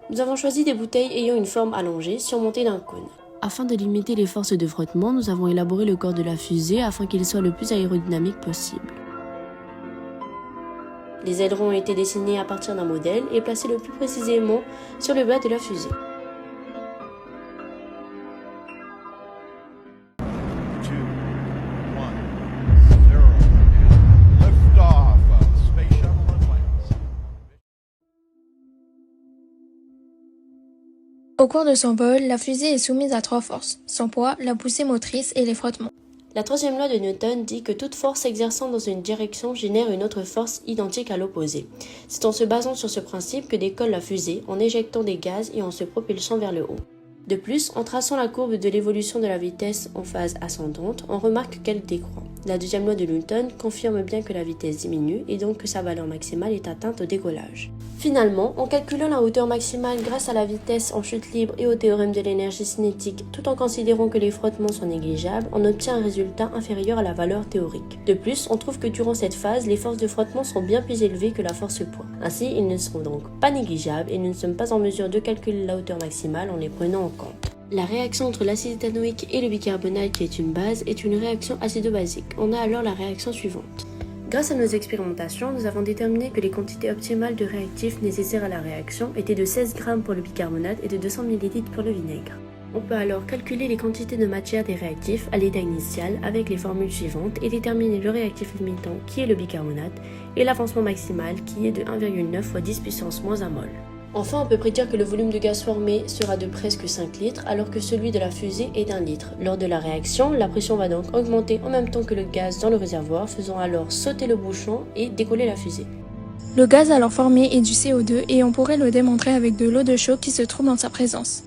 Nous avons choisi des bouteilles ayant une forme allongée, surmontée d'un cône. Afin de limiter les forces de frottement, nous avons élaboré le corps de la fusée afin qu'il soit le plus aérodynamique possible. Les ailerons ont été dessinés à partir d'un modèle et placés le plus précisément sur le bas de la fusée. Au cours de son vol, la fusée est soumise à 3 forces, son poids, la poussée motrice et les frottements. La troisième loi de Newton dit que toute force exerçant dans une direction génère une autre force identique à l'opposé. C'est en se basant sur ce principe que décolle la fusée, en éjectant des gaz et en se propulsant vers le haut. De plus, en traçant la courbe de l'évolution de la vitesse en phase ascendante, on remarque qu'elle décroît. La deuxième loi de Newton confirme bien que la vitesse diminue et donc que sa valeur maximale est atteinte au décollage. Finalement, en calculant la hauteur maximale grâce à la vitesse en chute libre et au théorème de l'énergie cinétique, tout en considérant que les frottements sont négligeables, on obtient un résultat inférieur à la valeur théorique. De plus, on trouve que durant cette phase, les forces de frottement sont bien plus élevées que la force poids. Ainsi, ils ne seront donc pas négligeables et nous ne sommes pas en mesure de calculer la hauteur maximale en les prenant en compte. La réaction entre l'acide éthanoïque et le bicarbonate, qui est une base, est une réaction acido-basique. On a alors la réaction suivante. Grâce à nos expérimentations, nous avons déterminé que les quantités optimales de réactifs nécessaires à la réaction étaient de 16 g pour le bicarbonate et de 200 ml pour le vinaigre. On peut alors calculer les quantités de matière des réactifs à l'état initial avec les formules suivantes et déterminer le réactif limitant qui est le bicarbonate et l'avancement maximal qui est de 1,9 fois 10 puissance moins 1 mol. Enfin, on peut prédire que le volume de gaz formé sera de presque 5 litres alors que celui de la fusée est d'1 litre. Lors de la réaction, la pression va donc augmenter en même temps que le gaz dans le réservoir, faisant alors sauter le bouchon et décoller la fusée. Le gaz alors formé est du CO2 et on pourrait le démontrer avec de l'eau de chaud qui se trouve dans sa présence.